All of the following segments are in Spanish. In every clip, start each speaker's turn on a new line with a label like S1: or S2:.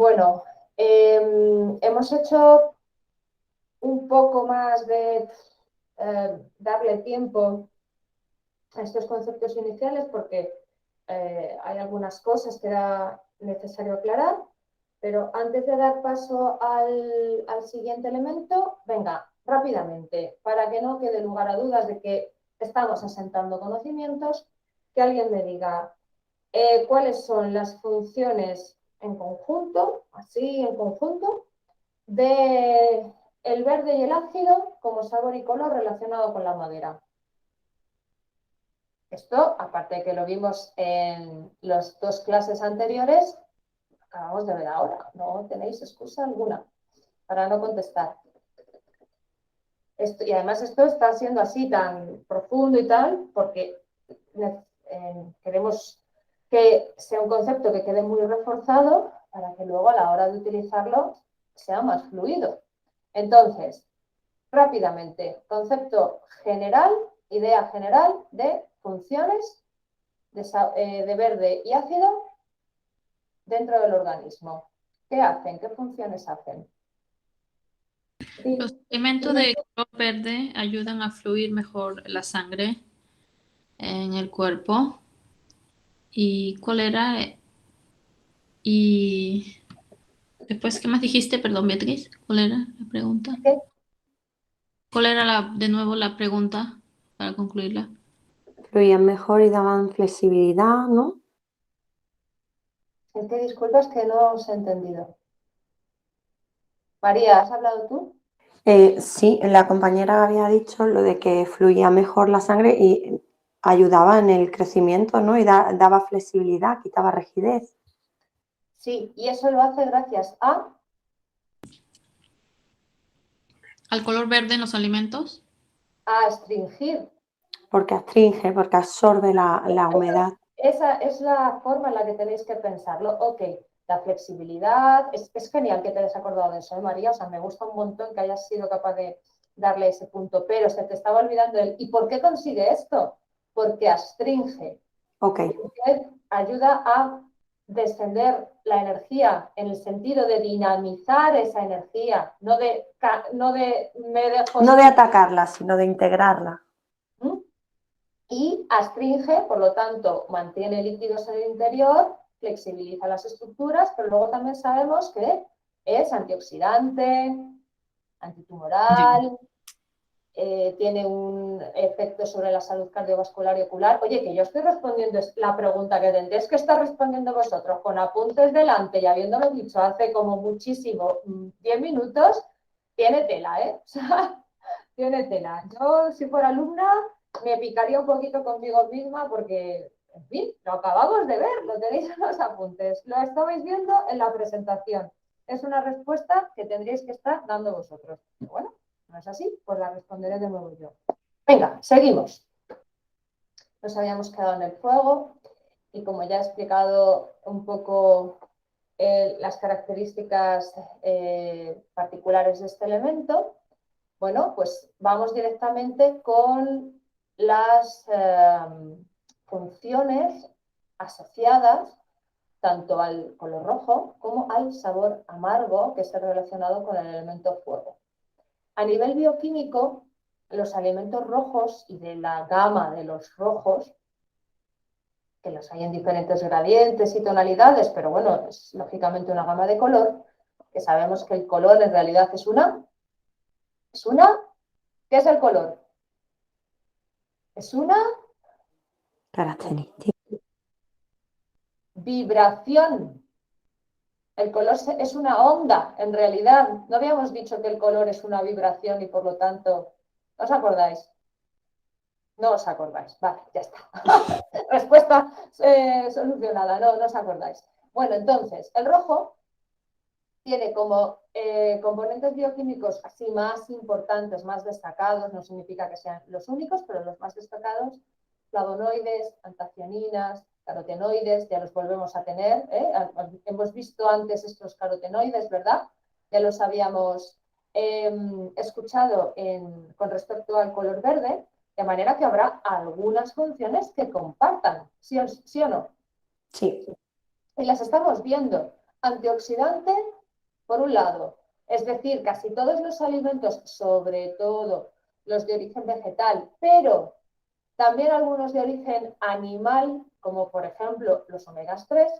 S1: Bueno, hemos hecho un poco más de darle tiempo a estos conceptos iniciales porque hay algunas cosas que era necesario aclarar, pero antes de dar paso al siguiente elemento, venga, rápidamente, para que no quede lugar a dudas de que estamos asentando conocimientos, que alguien me diga cuáles son las funciones en conjunto, así en conjunto, de el verde y el ácido como sabor y color relacionado con la madera. Esto, aparte de que lo vimos en las dos clases anteriores, acabamos de ver ahora. No tenéis excusa alguna para no contestar. Y además esto está siendo así tan profundo y tal, porque queremos que sea un concepto que quede muy reforzado para que luego a la hora de utilizarlo sea más fluido. Entonces, rápidamente, concepto general, idea general de funciones de verde y ácido dentro del organismo. ¿Qué hacen? ¿Qué funciones hacen?
S2: Los alimentos de color verde ayudan a fluir mejor la sangre en el cuerpo. ¿Y cuál era? Y después, ¿qué más dijiste? Perdón, Beatriz. ¿Cuál era la pregunta? ¿Cuál era de nuevo la pregunta para concluirla?
S3: Fluían mejor y daban flexibilidad, ¿no?
S1: Es que disculpas que no os he entendido. María, ¿has hablado tú?
S3: Sí, la compañera había dicho lo de que fluía mejor la sangre y ayudaba en el crecimiento, ¿no? Y daba flexibilidad, quitaba rigidez.
S1: Sí, y eso lo hace gracias
S2: ¿Al color verde en los alimentos?
S1: a astringir.
S3: Porque astringe, porque absorbe la humedad.
S1: Esa es la forma en la que tenéis que pensarlo. Ok, la flexibilidad, es genial que te hayas acordado de eso, ¿eh, María? O sea, me gusta un montón que hayas sido capaz de darle ese punto, pero se te estaba olvidando el ¿y por qué consigue esto? Porque astringe,
S3: Ok,
S1: porque ayuda a descender la energía en el sentido de dinamizar esa energía, no de me dejo
S3: no de
S1: sin.
S3: atacarla, sino de integrarla.
S1: ¿Mm? Y astringe, por lo tanto, mantiene líquidos en el interior, flexibiliza las estructuras, pero luego también sabemos que es antioxidante, antitumoral, tiene un efecto sobre la salud cardiovascular y ocular. Oye, que yo estoy respondiendo la pregunta que tendréis que estar respondiendo vosotros con apuntes delante y habiéndolo dicho hace como muchísimo, 10 minutos, tiene tela, ¿eh? O sea, tiene tela. Yo, si fuera alumna, me picaría un poquito conmigo misma porque, en fin, lo acabamos de ver, lo tenéis en los apuntes, lo estabais viendo en la presentación. Es una respuesta que tendríais que estar dando vosotros. Pero bueno, no es así, pues la responderé de nuevo yo. Venga, seguimos. Nos habíamos quedado en el fuego y como ya he explicado un poco las características particulares de este elemento, bueno, pues vamos directamente con las funciones asociadas tanto al color rojo como al sabor amargo que está relacionado con el elemento fuego. A nivel bioquímico, los alimentos rojos y de la gama de los rojos, que los hay en diferentes gradientes y tonalidades, pero bueno, es lógicamente una gama de color, que sabemos que el color en realidad es una, ¿qué es el color? Es una
S3: Característica.
S1: vibración. El color es una onda, en realidad. No habíamos dicho que el color es una vibración y por lo tanto, ¿no os acordáis? No os acordáis. Vale, ya está. Respuesta solucionada. No, no os acordáis. Bueno, entonces, el rojo tiene como componentes bioquímicos así más importantes, más destacados, no significa que sean los únicos, pero los más destacados, flavonoides, antacianinas, carotenoides, ya los volvemos a tener, ¿eh? Hemos visto antes estos carotenoides, ¿verdad? Ya los habíamos escuchado con respecto al color verde, de manera que habrá algunas funciones que compartan, ¿sí o no?
S3: Sí.
S1: Y las estamos viendo. antioxidante, por un lado. Es decir, casi todos los alimentos, sobre todo los de origen vegetal, pero también algunos de origen animal, como por ejemplo los omegas 3,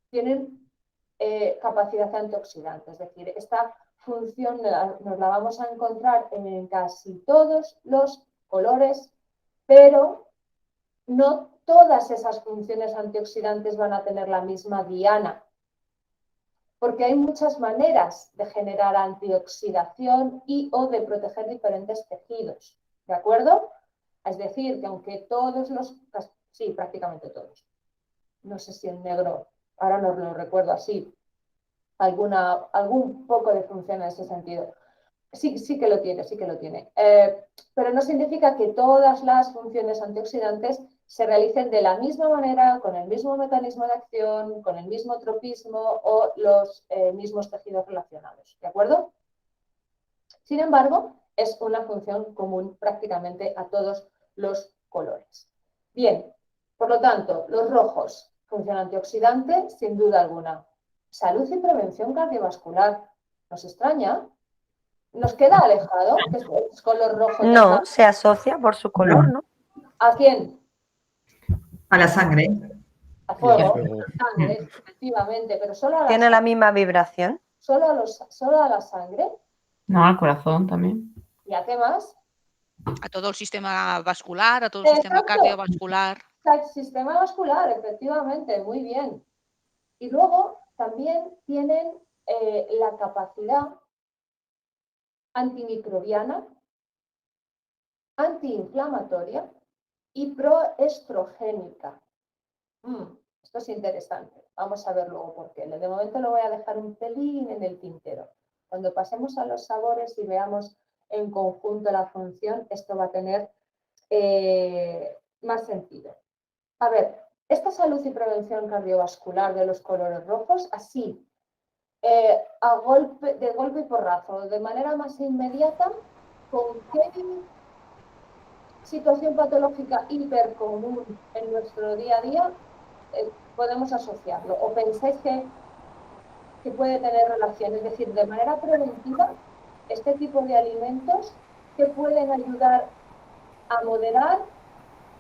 S1: tienen capacidad antioxidante. Es decir, esta función nos la vamos a encontrar en casi todos los colores, pero no todas esas funciones antioxidantes van a tener la misma diana, porque hay muchas maneras de generar antioxidación y o de proteger diferentes tejidos, ¿de acuerdo? Es decir, que aunque todos los, sí, prácticamente todos, no sé si en negro, ahora no lo recuerdo así, algún poco de función en ese sentido. Sí que lo tiene, sí que lo tiene. Pero no significa que todas las funciones antioxidantes se realicen de la misma manera, con el mismo mecanismo de acción, con el mismo tropismo o los mismos tejidos relacionados, ¿de acuerdo? Sin embargo, es una función común prácticamente a todos los colores. Bien, por lo tanto, los rojos, función antioxidante, sin duda alguna. Salud y prevención cardiovascular. ¿Nos extraña? ¿Nos queda alejado que es color rojo?
S3: No, se asocia por su color, ¿no?
S1: ¿A quién?
S4: A la sangre.
S1: A fuego,
S5: fuego.
S1: a sangre, efectivamente, pero solo a la
S3: Tiene la
S1: sangre.
S3: misma vibración.
S1: Solo a la sangre.
S4: No, al corazón también.
S1: ¿Y a qué más?
S6: A todo el sistema vascular, a todo el sistema
S1: Exacto.
S6: cardiovascular.
S1: El sistema vascular, efectivamente, muy bien. Y luego también tienen la capacidad antimicrobiana, antiinflamatoria y proestrogénica. Esto es interesante. Vamos a ver luego por qué. De momento lo voy a dejar un pelín en el tintero. Cuando pasemos a los sabores y veamos en conjunto la función, esto va a tener más sentido. A ver, esta salud y prevención cardiovascular de los colores rojos, así, de golpe y porrazo, de manera más inmediata, ¿con qué situación patológica hipercomún en nuestro día a día podemos asociarlo? ¿O pensáis que puede tener relación? Es decir, de manera preventiva, este tipo de alimentos que pueden ayudar a moderar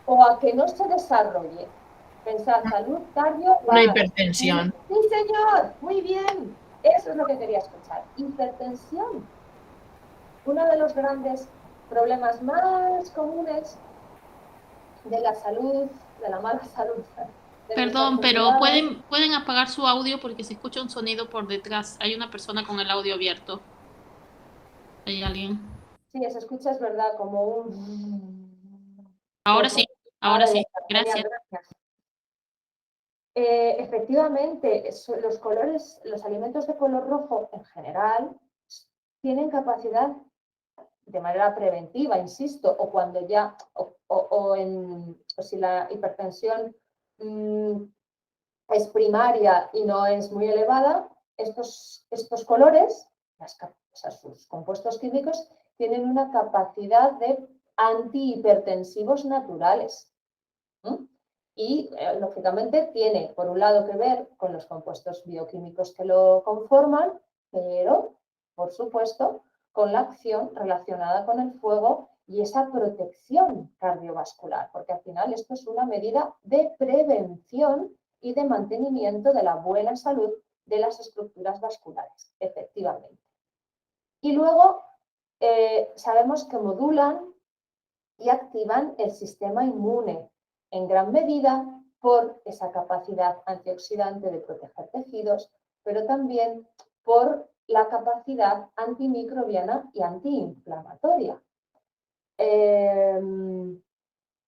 S1: o a que no se desarrolle. Pensad, salud, cardio...
S7: Una hipertensión.
S1: Sí, señor, muy bien. Eso es lo que quería escuchar. Hipertensión. Uno de los grandes problemas más comunes de la salud, de la mala salud.
S2: Perdón, pero pueden apagar su audio porque se escucha un sonido por detrás. Hay una persona con el audio abierto. ¿Hay alguien?
S1: Sí, se escucha, es verdad, como un...
S2: Ahora sí, ahora sí. Gracias.
S1: Efectivamente, los colores, los alimentos de color rojo en general tienen capacidad de manera preventiva, insisto, o cuando ya, o si la hipertensión es primaria y no es muy elevada, estos colores, sus compuestos químicos, tienen una capacidad de antihipertensivos naturales. Y, lógicamente, tiene, por un lado, que ver con los compuestos bioquímicos que lo conforman, pero, por supuesto, con la acción relacionada con el fuego y esa protección cardiovascular, porque al final esto es una medida de prevención y de mantenimiento de la buena salud de las estructuras vasculares, efectivamente. Y luego, sabemos que modulan y activan el sistema inmune, en gran medida por esa capacidad antioxidante de proteger tejidos, pero también por la capacidad antimicrobiana y antiinflamatoria.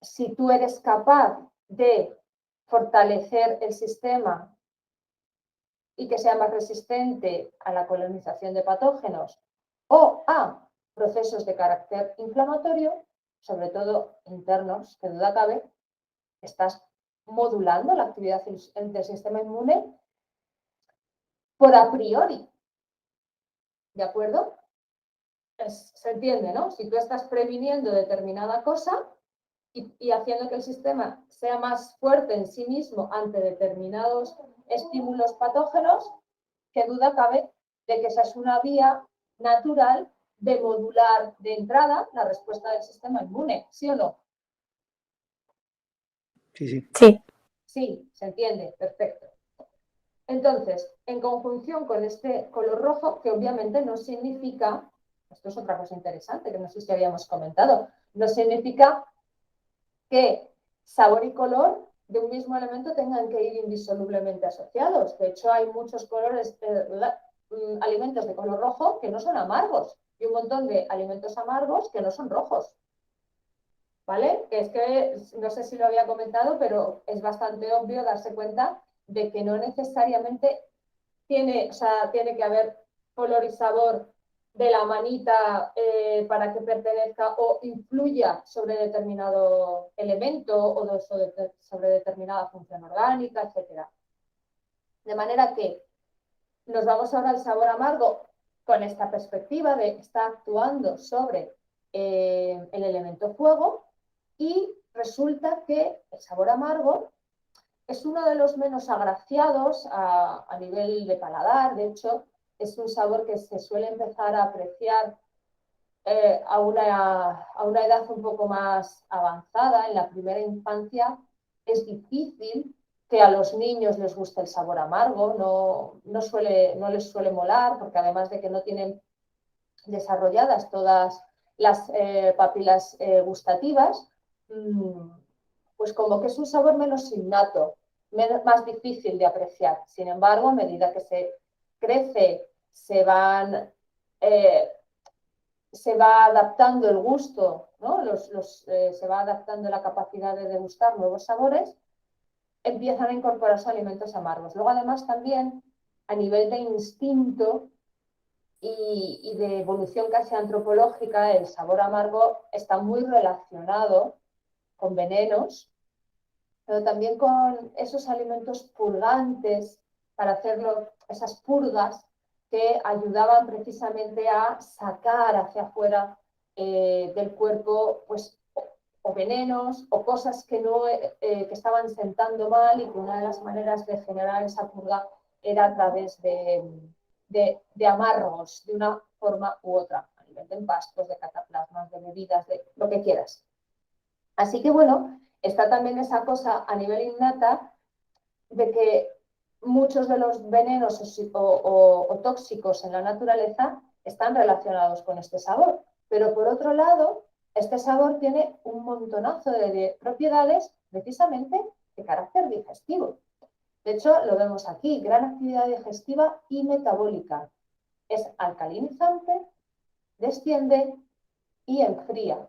S1: Si tú eres capaz de fortalecer el sistema y que sea más resistente a la colonización de patógenos o a procesos de carácter inflamatorio, sobre todo internos, que duda cabe, estás modulando la actividad del sistema inmune por a priori. ¿De acuerdo? Se entiende, ¿no? Si tú estás previniendo determinada cosa y haciendo que el sistema sea más fuerte en sí mismo ante determinados estímulos patógenos, qué duda cabe de que esa es una vía natural de modular de entrada la respuesta del sistema inmune, ¿sí o no?
S5: Sí, sí.
S3: Sí,
S1: Sí, se entiende, perfecto. Entonces, en conjunción con este color rojo, que obviamente no significa, esto es otra cosa interesante que no sé si habíamos comentado, no significa que sabor y color de un mismo elemento tengan que ir indisolublemente asociados. De hecho, hay muchos colores, alimentos de color rojo que no son amargos y un montón de alimentos amargos que no son rojos. ¿Vale? Es que no sé si lo había comentado, pero es bastante obvio darse cuenta de que no necesariamente tiene que haber color y sabor de la manita para que pertenezca o influya sobre determinado elemento o sobre determinada función orgánica, etc. De manera que nos vamos ahora al sabor amargo con esta perspectiva de que está actuando sobre el elemento fuego y resulta que el sabor amargo es uno de los menos agraciados a nivel de paladar. De hecho, es un sabor que se suele empezar a apreciar a una edad un poco más avanzada. En la primera infancia es difícil que a los niños les guste el sabor amargo, no les suele molar, porque además de que no tienen desarrolladas todas las papilas gustativas, pues como que es un sabor menos innato, más difícil de apreciar. Sin embargo, a medida que se crece, se va adaptando el gusto, ¿no? Se va adaptando la capacidad de degustar nuevos sabores, empiezan a incorporarse alimentos amargos. Luego, además, también a nivel de instinto y de evolución casi antropológica, el sabor amargo está muy relacionado con venenos, pero también con esos alimentos purgantes para hacerlo, esas purgas que ayudaban precisamente a sacar hacia afuera del cuerpo pues, o venenos o cosas que estaban sentando mal, y que una de las maneras de generar esa purga era a través de amargos, de una forma u otra, a nivel de empastos, de cataplasmas, de bebidas, de lo que quieras. Así que bueno, está también esa cosa a nivel innata de que muchos de los venenos o tóxicos en la naturaleza están relacionados con este sabor. Pero por otro lado, este sabor tiene un montonazo de propiedades precisamente de carácter digestivo. De hecho, lo vemos aquí, gran actividad digestiva y metabólica. Es alcalinizante, desciende y enfría.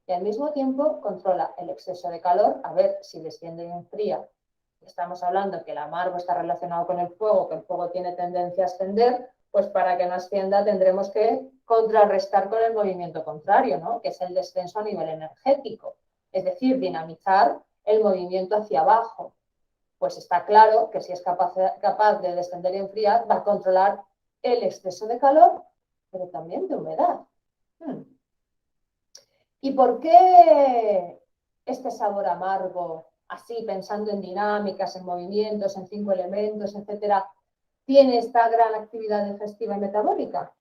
S1: Y al mismo tiempo controla el exceso de calor, a ver si desciende y enfría. Estamos hablando que el amargo está relacionado con el fuego, que el fuego tiene tendencia a ascender, pues para que no ascienda tendremos que contrarrestar con el movimiento contrario, ¿no? Que es el descenso a nivel energético, es decir, dinamizar el movimiento hacia abajo. Pues está claro que si es capaz de descender y enfriar, va a controlar el exceso de calor, pero también de humedad. ¿Y por qué este sabor amargo, así pensando en dinámicas, en movimientos, en 5 elementos, etcétera, tiene esta gran actividad digestiva y metabólica?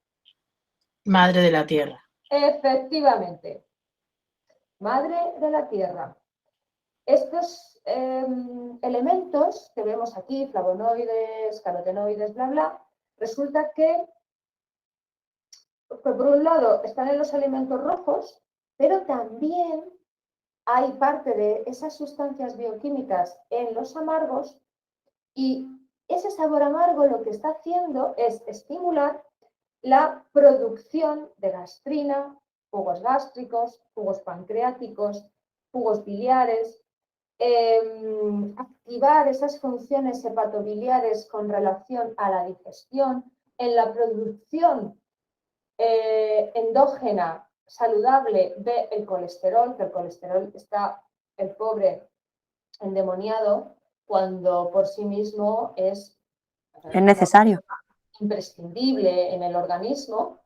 S4: Madre de la tierra.
S1: Efectivamente, madre de la tierra. Estos elementos que vemos aquí, flavonoides, carotenoides, bla, bla, resulta que por un lado están en los alimentos rojos, pero también hay parte de esas sustancias bioquímicas en los amargos, y ese sabor amargo lo que está haciendo es estimular la producción de gastrina, jugos gástricos, jugos pancreáticos, jugos biliares, activar esas funciones hepatobiliares con relación a la digestión, en la producción endógena saludable del colesterol, que el colesterol está el pobre endemoniado cuando por sí mismo es
S3: necesario.
S1: imprescindible en el organismo.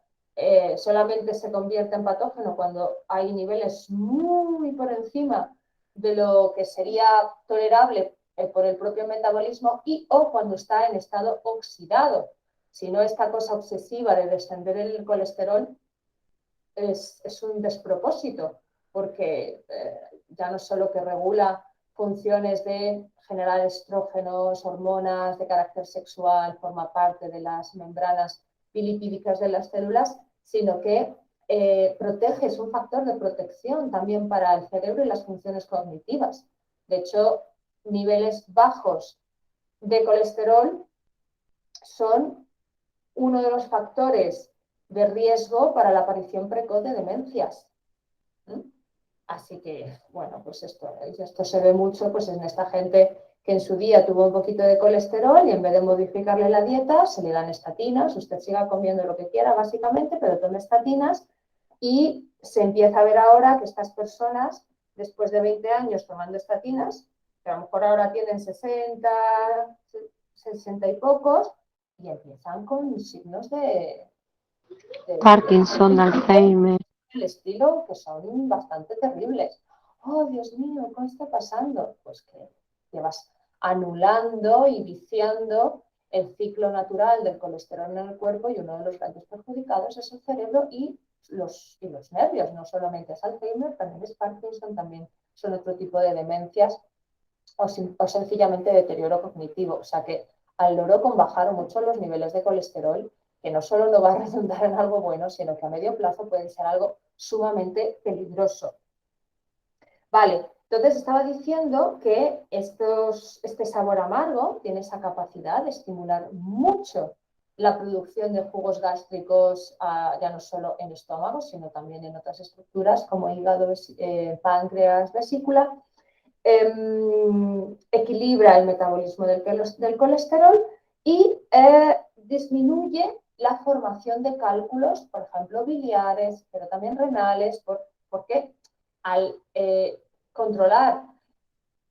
S1: Solamente se convierte en patógeno cuando hay niveles muy por encima de lo que sería tolerable por el propio metabolismo y o cuando está en estado oxidado. Si no, esta cosa obsesiva de descender el colesterol es un despropósito, porque ya no solo que regula funciones de generar estrógenos, hormonas de carácter sexual, forma parte de las membranas bilipídicas de las células, sino que protege, es un factor de protección también para el cerebro y las funciones cognitivas. De hecho, niveles bajos de colesterol son uno de los factores de riesgo para la aparición precoz de demencias. Así que, bueno, pues esto se ve mucho pues, en esta gente que en su día tuvo un poquito de colesterol y en vez de modificarle la dieta, se le dan estatinas. Usted siga comiendo lo que quiera, básicamente, pero tome estatinas y se empieza a ver ahora que estas personas, después de 20 años tomando estatinas, que a lo mejor ahora tienen 60, 60 y pocos, y empiezan con signos de
S3: Parkinson, de Alzheimer.
S1: el estilo que son bastante terribles. Oh, Dios mío, ¿qué está pasando? Pues que llevas anulando y viciando el ciclo natural del colesterol en el cuerpo, y uno de los grandes perjudicados es el cerebro y los nervios. No solamente es Alzheimer, también es Parkinson, también son otro tipo de demencias o sencillamente deterioro cognitivo. O sea que al loro con bajar mucho los niveles de colesterol, que no solo no va a redundar en algo bueno, sino que a medio plazo puede ser algo sumamente peligroso. Vale, entonces estaba diciendo que este sabor amargo tiene esa capacidad de estimular mucho la producción de jugos gástricos, ya no solo en estómago, sino también en otras estructuras como hígado, páncreas, vesícula. Equilibra el metabolismo del colesterol y disminuye la formación de cálculos, por ejemplo, biliares, pero también renales, porque al controlar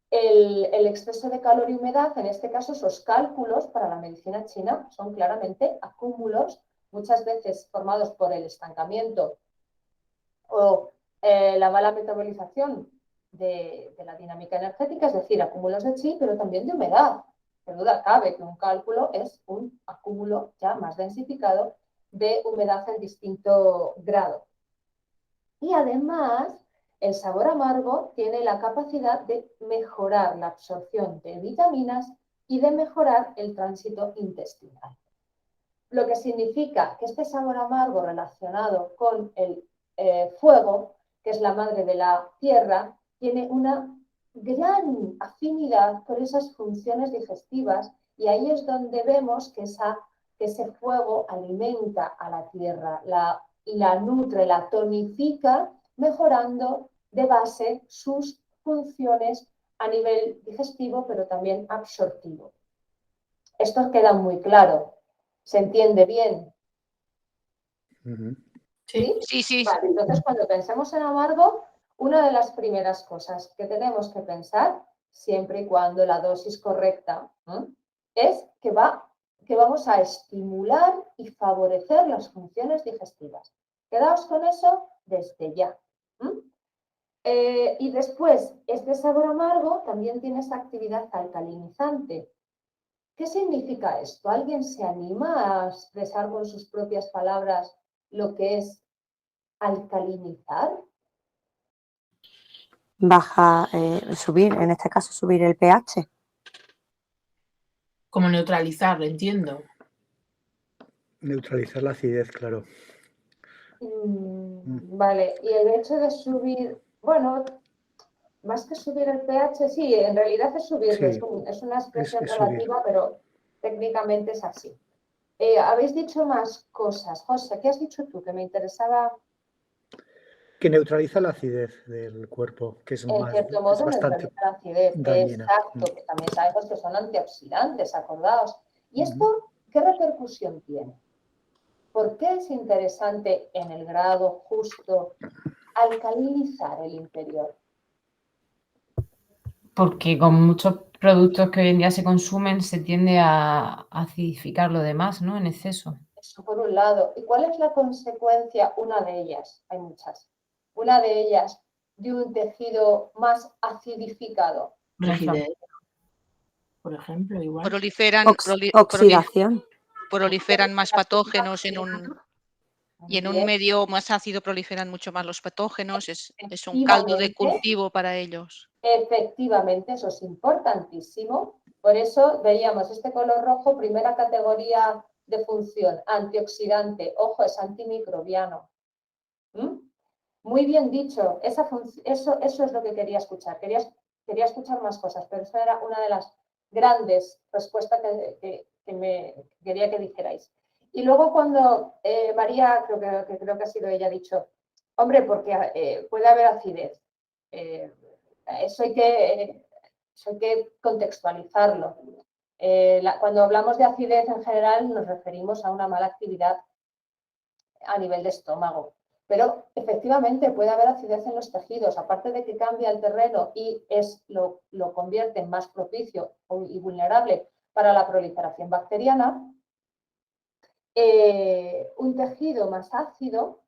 S1: el exceso de calor y humedad, en este caso esos cálculos para la medicina china son claramente acúmulos, muchas veces formados por el estancamiento o la mala metabolización de la dinámica energética, es decir, acúmulos de chi, pero también de humedad. Sin duda cabe que un cálculo es un acúmulo ya más densificado de humedad en distinto grado. Y además, el sabor amargo tiene la capacidad de mejorar la absorción de vitaminas y de mejorar el tránsito intestinal. Lo que significa que este sabor amargo relacionado con el fuego, que es la madre de la tierra, tiene una gran afinidad con esas funciones digestivas, y ahí es donde vemos que ese fuego alimenta a la tierra, la nutre, la tonifica, mejorando de base sus funciones a nivel digestivo, pero también absortivo. Esto queda muy claro. ¿Se entiende bien? ¿Sí?
S6: Sí.
S1: Vale, entonces, cuando pensemos en amargo, una de las primeras cosas que tenemos que pensar, siempre y cuando la dosis correcta, es que vamos a estimular y favorecer las funciones digestivas. Quedaos con eso desde ya. Y después, este sabor amargo también tiene esa actividad alcalinizante. ¿Qué significa esto? ¿Alguien se anima a expresar con sus propias palabras lo que es alcalinizar?
S3: Subir, en este caso, subir el pH.
S4: Como neutralizar, entiendo.
S5: Neutralizar la acidez, claro.
S1: Vale, y el hecho de subir, bueno, más que subir el pH, sí, en realidad es subirlo,
S5: Sí,
S1: es una expresión
S5: es
S1: relativa, pero técnicamente es así. Habéis dicho más cosas. José, ¿qué has dicho tú? Que me interesaba.
S5: Que neutraliza la acidez del cuerpo, que es
S1: En cierto modo,
S5: bastante
S1: neutraliza la acidez.
S5: dañina.
S1: Exacto, que también sabemos que son antioxidantes, acordaos. ¿Y esto qué repercusión tiene? ¿Por qué es interesante en el grado justo alcalinizar el interior?
S7: Porque con muchos productos que hoy en día se consumen se tiende a acidificar lo demás, ¿no? En exceso.
S1: Eso por un lado. ¿Y cuál es la consecuencia? Una de ellas, hay muchas. Una de ellas, de un tejido más acidificado.
S4: Rigidez, por ejemplo, igual.
S6: Proliferan,
S3: Oxidación.
S6: proliferan más patógenos y en un
S1: Bien.
S6: medio más ácido proliferan mucho más los patógenos, es un caldo de
S1: Efectivamente.
S6: cultivo para ellos.
S1: Efectivamente, eso es importantísimo. Por eso veíamos este color rojo, primera categoría de función, antioxidante. Ojo, es antimicrobiano. ¿Mm? Muy bien dicho, eso es lo que quería escuchar. Quería escuchar más cosas, pero esa era una de las grandes respuestas que me quería que dijerais. Y luego cuando María, creo que ha sido ella, ha dicho, hombre, porque puede haber acidez. Eso hay que contextualizarlo. Cuando hablamos de acidez en general nos referimos a una mala actividad a nivel de estómago. Pero efectivamente puede haber acidez en los tejidos, aparte de que cambia el terreno y lo convierte en más propicio y vulnerable para la proliferación bacteriana. Un tejido más ácido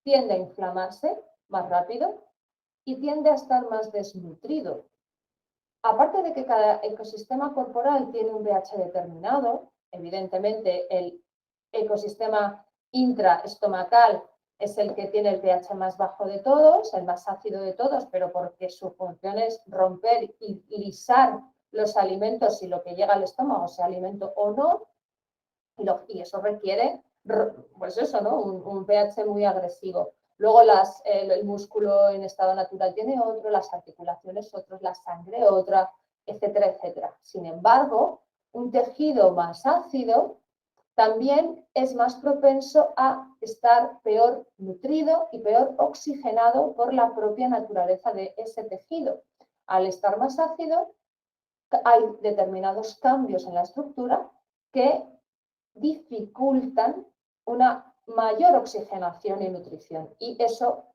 S1: tiende a inflamarse más rápido y tiende a estar más desnutrido. Aparte de que cada ecosistema corporal tiene un pH determinado, evidentemente el ecosistema intraestomacal es el que tiene el pH más bajo de todos, el más ácido de todos, pero porque su función es romper y lisar los alimentos y lo que llega al estómago, sea alimento o no, y eso requiere, pues eso, ¿no? Un pH muy agresivo. Luego el músculo en estado natural tiene otro, las articulaciones otros, la sangre otra, etcétera, etcétera. Sin embargo, un tejido más ácido también es más propenso a estar peor nutrido y peor oxigenado por la propia naturaleza de ese tejido. Al estar más ácido, hay determinados cambios en la estructura que dificultan una mayor oxigenación y nutrición. Y eso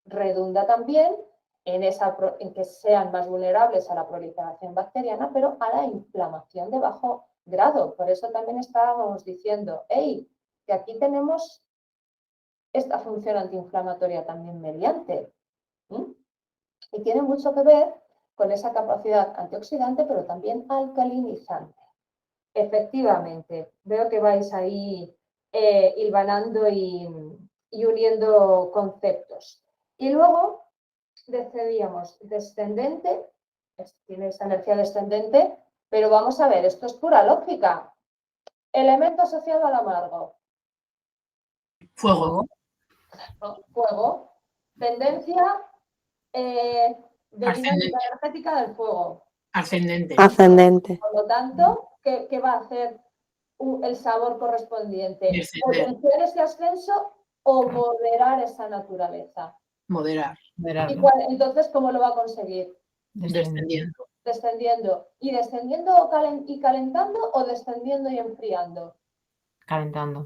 S1: redunda también en que sean más vulnerables a la proliferación bacteriana, pero a la inflamación de bajo grado. Por eso también estábamos diciendo, hey, que aquí tenemos esta función antiinflamatoria también mediante. Y tiene mucho que ver con esa capacidad antioxidante, pero también alcalinizante. Efectivamente, veo que vais ahí hilvanando y uniendo conceptos. Y luego decidíamos descendente, tiene esa energía descendente, pero vamos a ver, esto es pura lógica. Elemento asociado al amargo.
S4: Fuego.
S1: ¿No? Fuego. Tendencia de dinámica energética del fuego.
S4: Ascendente.
S3: Ascendente.
S1: Por lo tanto, ¿qué va a hacer el sabor correspondiente?
S4: Descender.
S1: Potenciar ese ascenso o moderar esa naturaleza.
S4: Moderar.
S1: Entonces, ¿cómo lo va a conseguir?
S4: Descendiendo.
S1: Descendiendo. ¿Y descendiendo y calentando o descendiendo y enfriando?
S7: Calentando.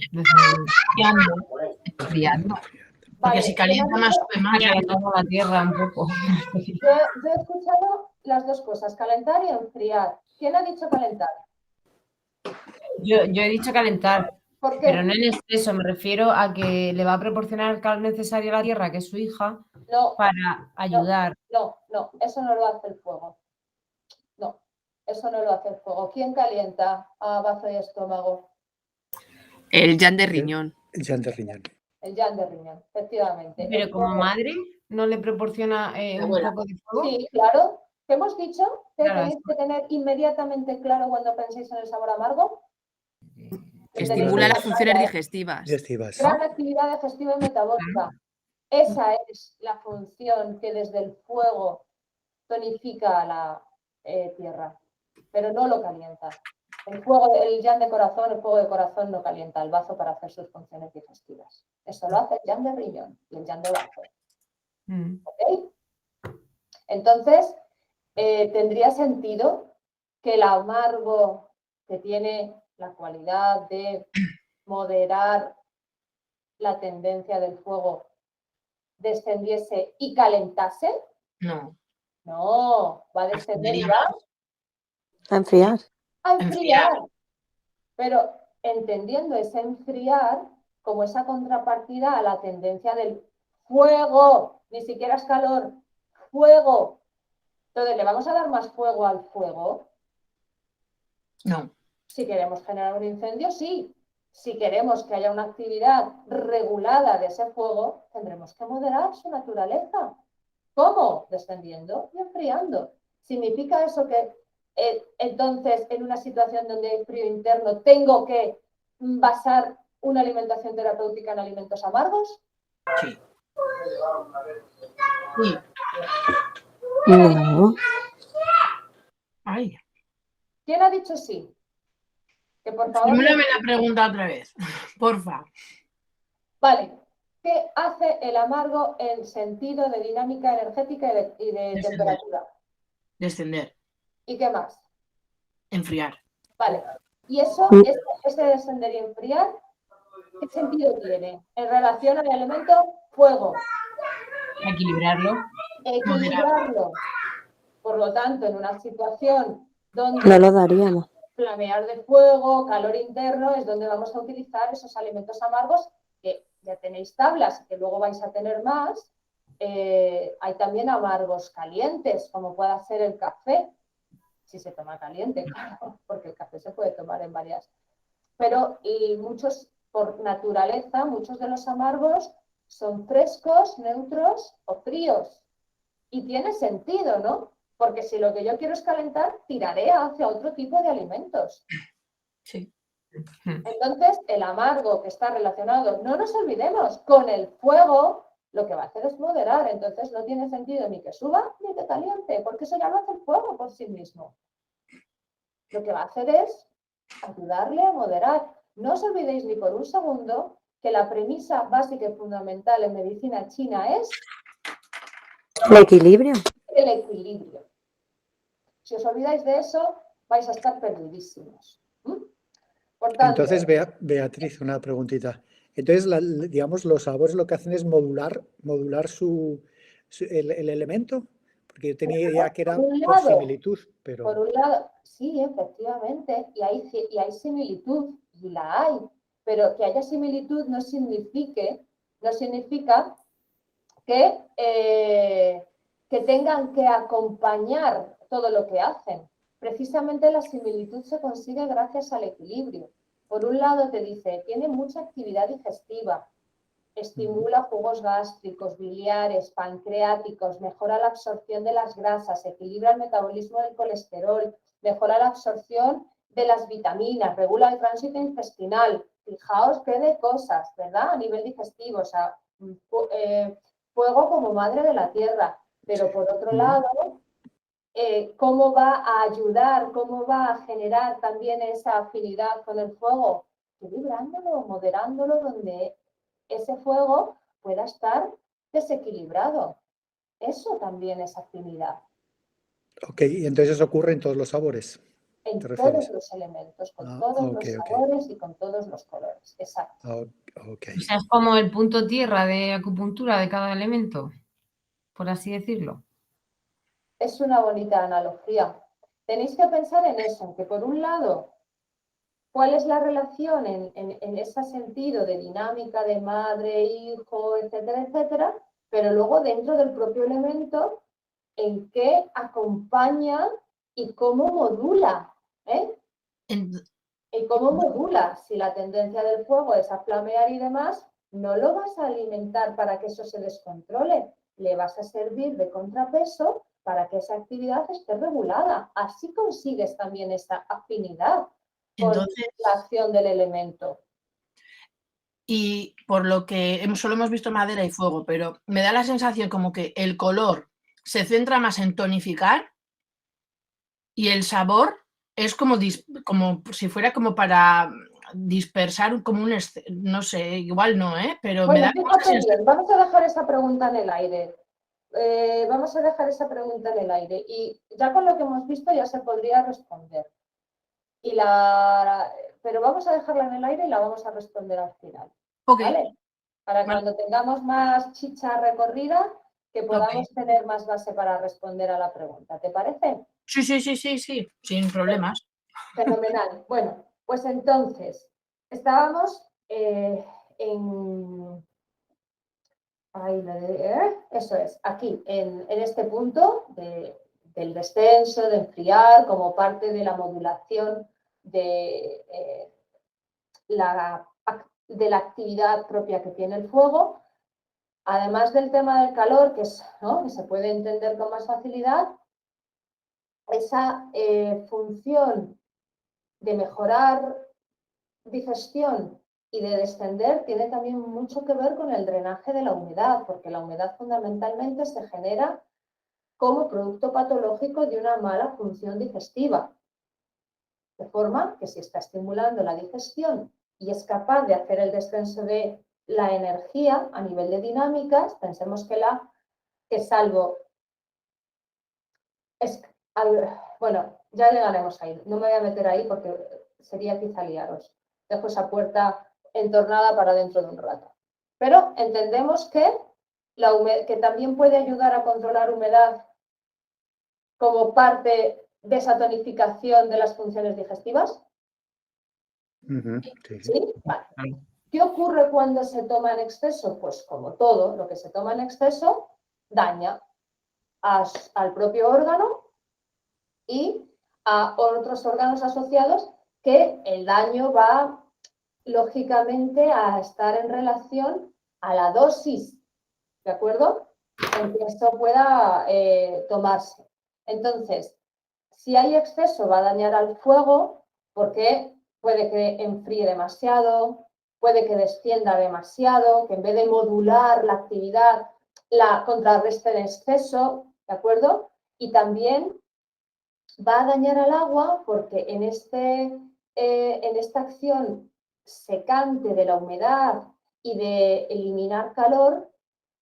S4: Enfriando. Porque
S1: Vale,
S4: si calienta más, sube más.
S7: Calentando la tierra un poco.
S1: yo he escuchado las dos cosas, calentar y enfriar. ¿Quién ha dicho calentar?
S7: Yo he dicho calentar,
S1: ¿Por qué?
S7: pero no en exceso. Me refiero a que le va a proporcionar el calor necesario a la tierra, que es su hija,
S1: No,
S7: para ayudar.
S1: no, eso no lo hace el fuego. No, eso no lo hace el fuego. ¿Quién calienta a bazo y estómago?
S8: El Jan de riñón.
S5: El Jan de riñón.
S1: El Jan de riñón, efectivamente.
S7: Pero como madre, ¿no le proporciona un poco de fuego?
S1: Sí, claro. ¿Qué hemos dicho? Que
S7: Claro,
S1: tenéis que tener inmediatamente claro cuando penséis en el sabor amargo.
S8: Estimula las funciones digestivas.
S1: Gran actividad digestiva y metabólica. Esa es la función que desde el fuego tonifica a la tierra, pero no lo calienta. El jan de corazón, el fuego de corazón no calienta el bazo para hacer sus funciones digestivas. Eso lo hace el jan de riñón y el jan de bazo. ¿Okay? Entonces, tendría sentido que el amargo, que tiene la cualidad de moderar la tendencia del fuego, descendiese y calentase.
S4: No.
S1: No, va a descender y va
S3: A enfriar.
S1: a enfriar. Pero entendiendo ese enfriar como esa contrapartida a la tendencia del fuego, ni siquiera es calor, fuego. Entonces, ¿le vamos a dar más fuego al fuego?
S4: No.
S1: Si queremos generar un incendio, sí. Si queremos que haya una actividad regulada de ese fuego, tendremos que moderar su naturaleza. ¿Cómo? Descendiendo y enfriando. ¿Significa eso que entonces en una situación donde hay frío interno tengo que basar una alimentación terapéutica en alimentos amargos?
S4: Sí. Sí.
S3: No.
S4: Ay.
S1: ¿Quién ha dicho sí? Que por favor...
S4: Formúlame la pregunta otra vez, porfa.
S1: Vale. ¿Qué hace el amargo en sentido de dinámica energética y de temperatura?
S4: Descender.
S1: ¿Y qué más?
S4: Enfriar.
S1: Vale. ¿Y eso, ese descender y enfriar, qué sentido tiene en relación al elemento fuego?
S7: Equilibrarlo.
S1: Equilibrarlo. Por lo tanto, en una situación donde
S3: No lo daríamos.
S1: flamear de fuego, calor interno, es donde vamos a utilizar esos alimentos amargos que ya tenéis tablas y que luego vais a tener más. Hay también amargos calientes, como puede ser el café, si se toma caliente, claro, porque el café se puede tomar en varias. Pero y muchos, por naturaleza, muchos de los amargos son frescos, neutros o fríos. Y tiene sentido, ¿no? Porque si lo que yo quiero es calentar, tiraré hacia otro tipo de alimentos.
S4: Sí.
S1: Entonces, el amargo que está relacionado, no nos olvidemos, con el fuego, lo que va a hacer es moderar. Entonces, no tiene sentido ni que suba ni que caliente, porque eso ya lo hace el fuego por sí mismo. Lo que va a hacer es ayudarle a moderar. No os olvidéis ni por un segundo que la premisa básica y fundamental en medicina china es
S3: El equilibrio.
S1: el equilibrio. Si os olvidáis de eso, vais a estar perdidísimos. Por tanto,
S5: Entonces, Beatriz, una preguntita. Entonces, digamos, los sabores lo que hacen es modular el elemento, porque yo tenía idea que era por similitud, pero...
S1: Por un lado, sí, efectivamente, y hay similitud, y la hay, pero que haya similitud no significa que tengan que acompañar todo lo que hacen. Precisamente la similitud se consigue gracias al equilibrio. Por un lado te dice, tiene mucha actividad digestiva, estimula jugos gástricos, biliares, pancreáticos, mejora la absorción de las grasas, equilibra el metabolismo del colesterol, mejora la absorción de las vitaminas, regula el tránsito intestinal. Fijaos qué de cosas, ¿verdad? A nivel digestivo, o sea, fuego como madre de la tierra. Pero por otro lado, ¿cómo va a ayudar, cómo va a generar también esa afinidad con el fuego? Equilibrándolo, moderándolo, donde ese fuego pueda estar desequilibrado. Eso también es afinidad.
S5: Ok, y entonces ocurre en todos los sabores.
S1: En todos los elementos, con todos los sabores y con todos los colores. Exacto.
S7: O sea, es como el punto tierra de acupuntura de cada elemento, por así decirlo.
S1: Es una bonita analogía. Tenéis que pensar en eso, en que por un lado, ¿cuál es la relación en ese sentido de dinámica de madre, hijo, etcétera, etcétera? Pero luego dentro del propio elemento, en qué acompaña y cómo modula. ¿Y cómo modula? Si la tendencia del fuego es a flamear y demás, no lo vas a alimentar para que eso se descontrole. Le vas a servir de contrapeso para que esa actividad esté regulada. Así consigues también esta afinidad con la acción del elemento.
S4: Y por lo que solo hemos visto madera y fuego, pero me da la sensación como que el color se centra más en tonificar y el sabor es como si fuera como para dispersar como un... No sé, igual no, pero
S1: bueno,
S4: me da
S1: fíjate bien, vamos a dejar esa pregunta en el aire. Vamos a dejar esa pregunta en el aire y ya con lo que hemos visto ya se podría responder. Pero vamos a dejarla en el aire y la vamos a responder al final.
S4: Okay.
S1: ¿Vale? Para cuando tengamos más chicha recorrida, que podamos tener más base para responder a la pregunta. ¿Te parece?
S4: Sí, sin problemas.
S1: Fenomenal. Bueno, pues entonces, estábamos eso es, aquí, en este punto del descenso, de enfriar, como parte de la modulación la actividad propia que tiene el fuego. Además del tema del calor, que se puede entender con más facilidad, esa función de mejorar digestión y de descender tiene también mucho que ver con el drenaje de la humedad, porque la humedad fundamentalmente se genera como producto patológico de una mala función digestiva. De forma que si está estimulando la digestión y es capaz de hacer el descenso de la energía a nivel de dinámicas, pensemos que salvo... bueno, ya llegaremos ahí. No me voy a meter ahí porque sería quizá liaros. Dejo esa puerta entornada para dentro de un rato. Pero entendemos que también puede ayudar a controlar humedad como parte de esa tonificación de las funciones digestivas.
S5: Sí.
S1: ¿Sí? Vale. ¿Qué ocurre cuando se toma en exceso? Pues como todo, lo que se toma en exceso daña al propio órgano y a otros órganos asociados, que el daño va lógicamente a estar en relación a la dosis, ¿de acuerdo? En que esto pueda tomarse. Entonces, si hay exceso va a dañar al fuego porque puede que enfríe demasiado, puede que descienda demasiado, que en vez de modular la actividad la contrarreste en exceso, ¿de acuerdo? Y también va a dañar al agua porque en esta acción secante de la humedad y de eliminar calor,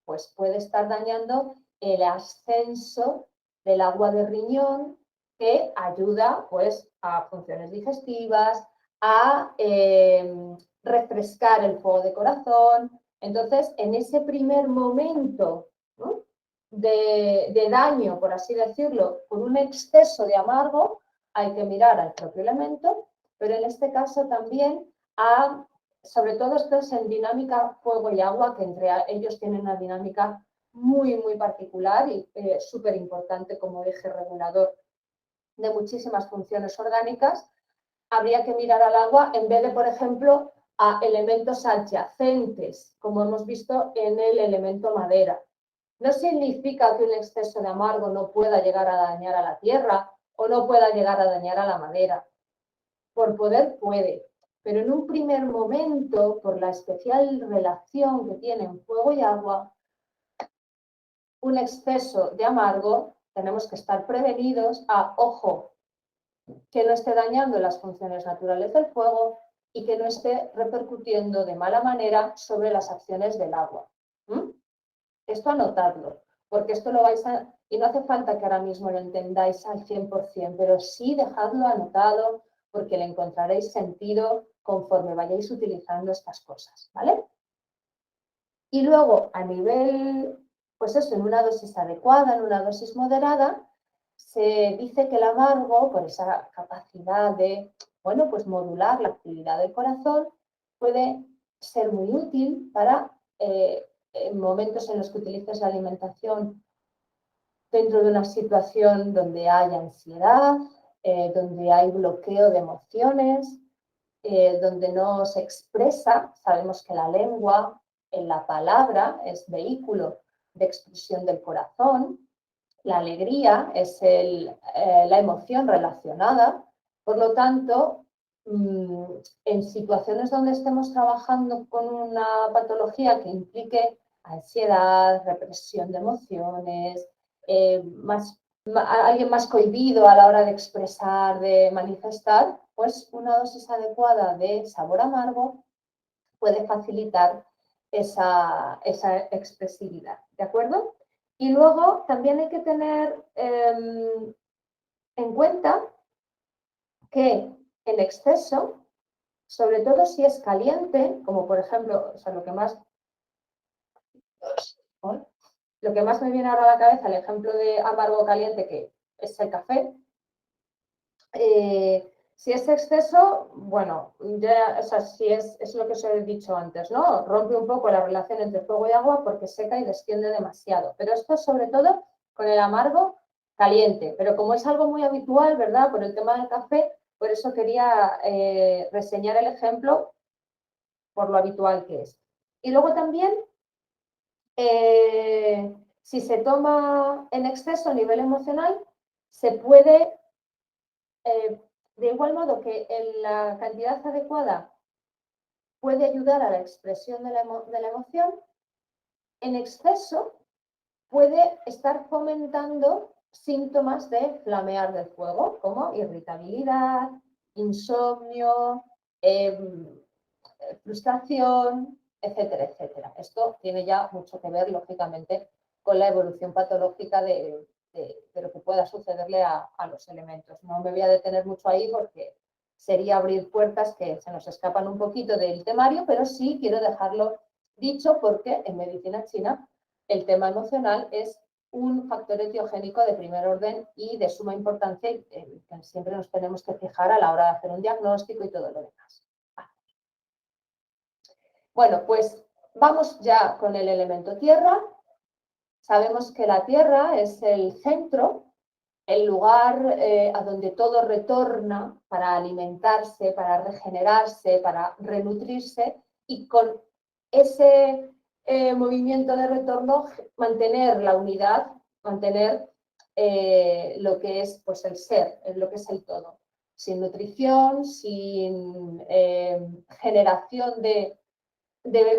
S1: pues puede estar dañando el ascenso del agua de riñón, que ayuda pues a funciones digestivas, a refrescar el fuego de corazón. Entonces, en ese primer momento, ¿no?, de daño, por así decirlo, por un exceso de amargo, hay que mirar al propio elemento, pero en este caso también sobre todo esto es en dinámica fuego y agua, que entre ellos tienen una dinámica muy, muy particular y súper importante como eje regulador de muchísimas funciones orgánicas. Habría que mirar al agua en vez de, por ejemplo, a elementos adyacentes, como hemos visto en el elemento madera. No significa que un exceso de amargo no pueda llegar a dañar a la tierra o no pueda llegar a dañar a la madera. Por poder puede, pero en un primer momento, por la especial relación que tienen fuego y agua, un exceso de amargo, tenemos que estar prevenidos a, ojo, que no esté dañando las funciones naturales del fuego y que no esté repercutiendo de mala manera sobre las acciones del agua. Esto anotadlo, porque esto lo vais a... Y no hace falta que ahora mismo lo entendáis al 100%, pero sí dejadlo anotado porque le encontraréis sentido conforme vayáis utilizando estas cosas, ¿vale? Y luego, a nivel, pues eso, en una dosis adecuada, en una dosis moderada, se dice que el amargo, por esa capacidad de, bueno, pues modular la actividad del corazón, puede ser muy útil para en momentos en los que utilices la alimentación dentro de una situación donde hay ansiedad, donde hay bloqueo de emociones, donde no se expresa. Sabemos que la lengua, en la palabra, es vehículo de expresión del corazón. La alegría es la emoción relacionada. Por lo tanto, en situaciones donde estemos trabajando con una patología que implique ansiedad, represión de emociones, alguien más cohibido a la hora de expresar, de manifestar, pues una dosis adecuada de sabor amargo puede facilitar esa expresividad, ¿de acuerdo? Y luego también hay que tener en cuenta que el exceso, sobre todo si es caliente, como por ejemplo, o sea, lo que más me viene ahora a la cabeza, el ejemplo de amargo caliente, que es el café. Si es exceso, bueno, ya, o sea, si es lo que os he dicho antes, ¿no? Rompe un poco la relación entre fuego y agua porque seca y desciende demasiado. Pero esto sobre todo con el amargo caliente. Pero como es algo muy habitual, ¿verdad? Por el tema del café, Por eso quería reseñar el ejemplo por lo habitual que es. Y luego también, si se toma en exceso a nivel emocional, se puede, de igual modo que en la cantidad adecuada puede ayudar a la expresión de la emoción, en exceso puede estar fomentando síntomas de flamear del fuego, como irritabilidad, insomnio, frustración, etcétera, etcétera. Esto tiene ya mucho que ver, lógicamente, con la evolución patológica de lo que pueda sucederle a los elementos. No me voy a detener mucho ahí porque sería abrir puertas que se nos escapan un poquito del temario, pero sí quiero dejarlo dicho porque en medicina china el tema emocional es un factor etiogénico de primer orden y de suma importancia y que siempre nos tenemos que fijar a la hora de hacer un diagnóstico y todo lo demás. Bueno, pues vamos ya con el elemento tierra. Sabemos que la tierra es el centro, el lugar a donde todo retorna para alimentarse, para regenerarse, para renutrirse y con ese movimiento de retorno mantener la unidad, mantener lo que es pues, el ser, lo que es el todo. Sin nutrición, sin generación de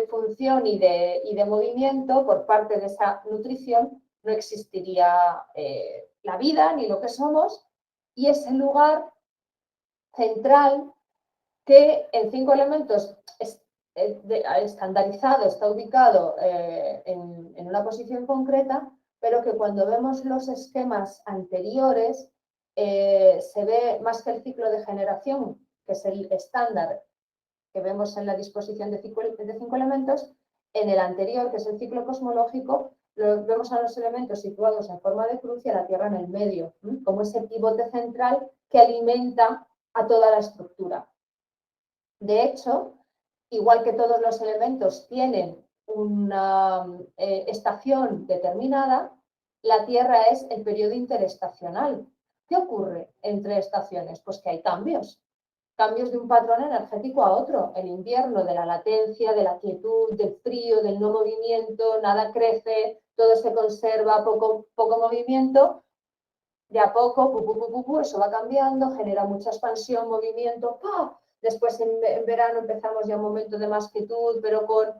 S1: función y de movimiento por parte de esa nutrición, no existiría la vida ni lo que somos, y es el lugar central que en 5 elementos estandarizado, está ubicado en una posición concreta, pero que cuando vemos los esquemas anteriores se ve más que el ciclo de generación, que es el estándar que vemos en la disposición de 5 elementos, en el anterior, que es el ciclo cosmológico, vemos a los elementos situados en forma de cruz y a la Tierra en el medio, como ese pivote central que alimenta a toda la estructura. De hecho, igual que todos los elementos tienen una estación determinada, la Tierra es el periodo interestacional. ¿Qué ocurre entre estaciones? Pues que hay cambios de un patrón energético a otro. El invierno, de la latencia, de la quietud, del frío, del no movimiento, nada crece, todo se conserva, poco movimiento. De a poco, eso va cambiando, genera mucha expansión, movimiento. ¡Pah! Después en verano empezamos ya un momento de más quietud, pero con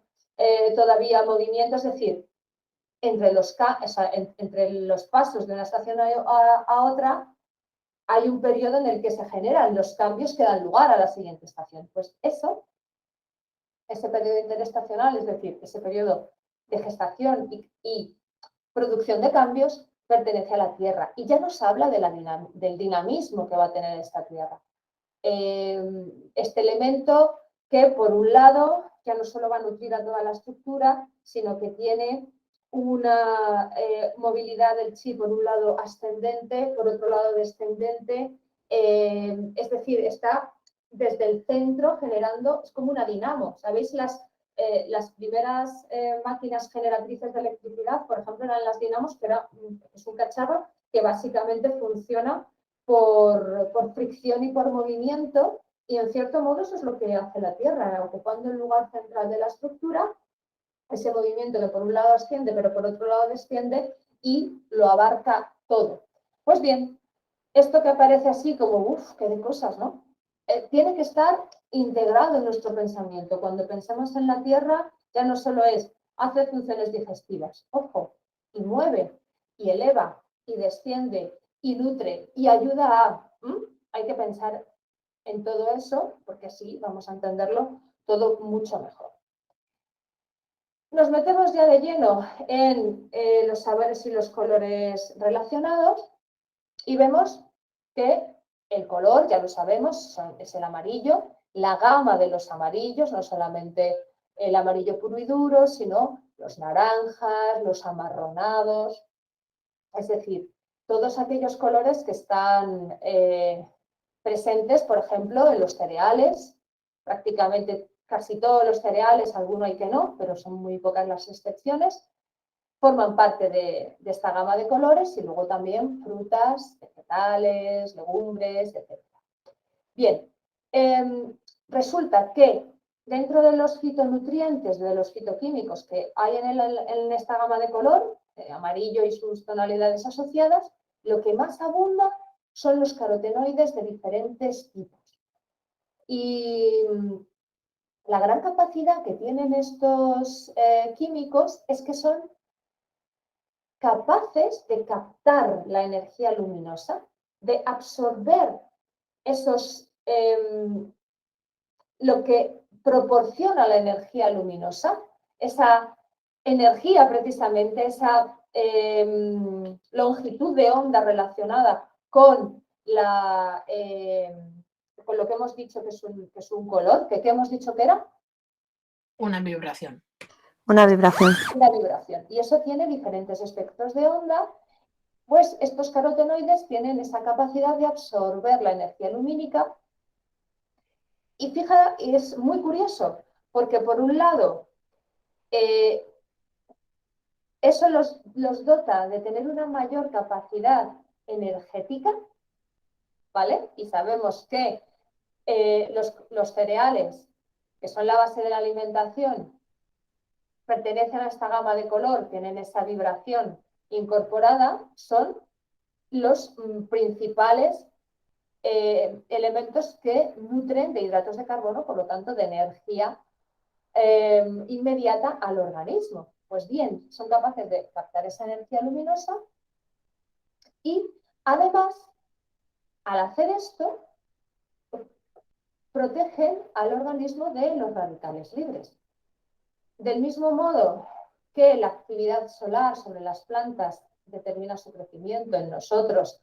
S1: todavía movimiento. Es decir, entre los pasos de una estación a otra, hay un periodo en el que se generan los cambios que dan lugar a la siguiente estación. Pues ese periodo interestacional, es decir, ese periodo de gestación y producción de cambios, pertenece a la Tierra. Y ya nos habla del dinamismo que va a tener esta Tierra. Este elemento que, por un lado, ya no solo va a nutrir a toda la estructura, sino que tiene una movilidad del chi, por un lado ascendente, por otro lado descendente, es decir, está desde el centro generando, es como una dinamo. ¿Sabéis? Las primeras máquinas generatrices de electricidad, por ejemplo, eran las dinamos, que es un cacharro que básicamente funciona por fricción y por movimiento, y en cierto modo eso es lo que hace la Tierra, ocupando el lugar central de la estructura, ese movimiento que por un lado asciende, pero por otro lado desciende y lo abarca todo. Pues bien, esto que aparece así como, uff, qué de cosas, ¿no? Tiene que estar integrado en nuestro pensamiento. Cuando pensamos en la Tierra, ya no solo es, hace funciones digestivas, ojo, y mueve, y eleva, y desciende, y nutre, y ayuda a... Hay que pensar en todo eso, porque así vamos a entenderlo todo mucho mejor. Nos metemos ya de lleno en los sabores y los colores relacionados y vemos que el color, ya lo sabemos, es el amarillo, la gama de los amarillos, no solamente el amarillo puro y duro, sino los naranjas, los amarronados, es decir, todos aquellos colores que están presentes, por ejemplo, en los cereales, prácticamente casi todos los cereales, alguno hay que no, pero son muy pocas las excepciones, forman parte de esta gama de colores y luego también frutas, vegetales, legumbres, etc. Bien, resulta que dentro de los fitonutrientes, de los fitoquímicos que hay en esta gama de color, amarillo y sus tonalidades asociadas, lo que más abunda son los carotenoides de diferentes tipos. Y la gran capacidad que tienen estos químicos es que son capaces de captar la energía luminosa, de absorber lo que proporciona la energía luminosa, esa energía precisamente, esa longitud de onda relacionada con lo que hemos dicho que es un color, ¿qué hemos dicho que era?
S4: Una vibración.
S3: Una vibración.
S1: Una vibración. Y eso tiene diferentes espectros de onda, pues estos carotenoides tienen esa capacidad de absorber la energía lumínica. Y fíjate, y es muy curioso, porque por un lado, eso los dota de tener una mayor capacidad energética, ¿vale? Y sabemos que los cereales, que son la base de la alimentación, pertenecen a esta gama de color, tienen esa vibración incorporada, son los principales elementos que nutren de hidratos de carbono, por lo tanto de energía inmediata al organismo. Pues bien, son capaces de captar esa energía luminosa y además, al hacer esto, protegen al organismo de los radicales libres. Del mismo modo que la actividad solar sobre las plantas determina su crecimiento en nosotros,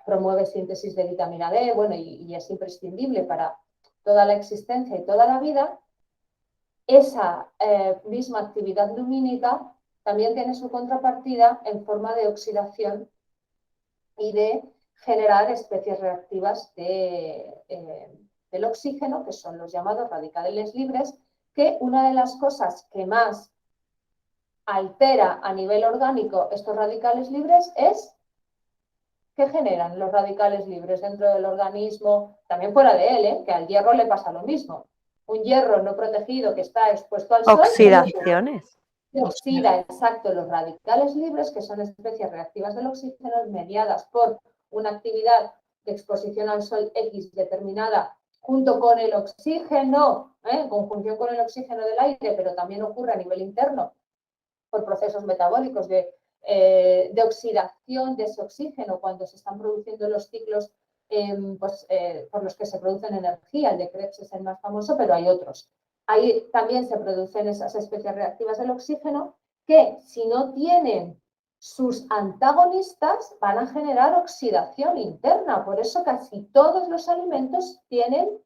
S1: promueve síntesis de vitamina D, bueno, y es imprescindible para toda la existencia y toda la vida, esa misma actividad lumínica también tiene su contrapartida en forma de oxidación y de generar especies reactivas del oxígeno, que son los llamados radicales libres, que una de las cosas que más altera a nivel orgánico estos radicales libres es ¿qué generan los radicales libres dentro del organismo? También fuera de él, que al hierro le pasa lo mismo. Un hierro no protegido que está expuesto al sol.
S3: Oxidaciones.
S1: Se oxida, exacto, los radicales libres, que son especies reactivas del oxígeno mediadas por una actividad de exposición al sol X determinada junto con el oxígeno, en conjunción con el oxígeno del aire, pero también ocurre a nivel interno por procesos metabólicos de oxidación de ese oxígeno cuando se están produciendo los ciclos por los que se producen energía. El de Krebs es el más famoso, pero hay otros. Ahí también se producen esas especies reactivas del oxígeno que, si no tienen sus antagonistas, van a generar oxidación interna. Por eso casi todos los alimentos tienen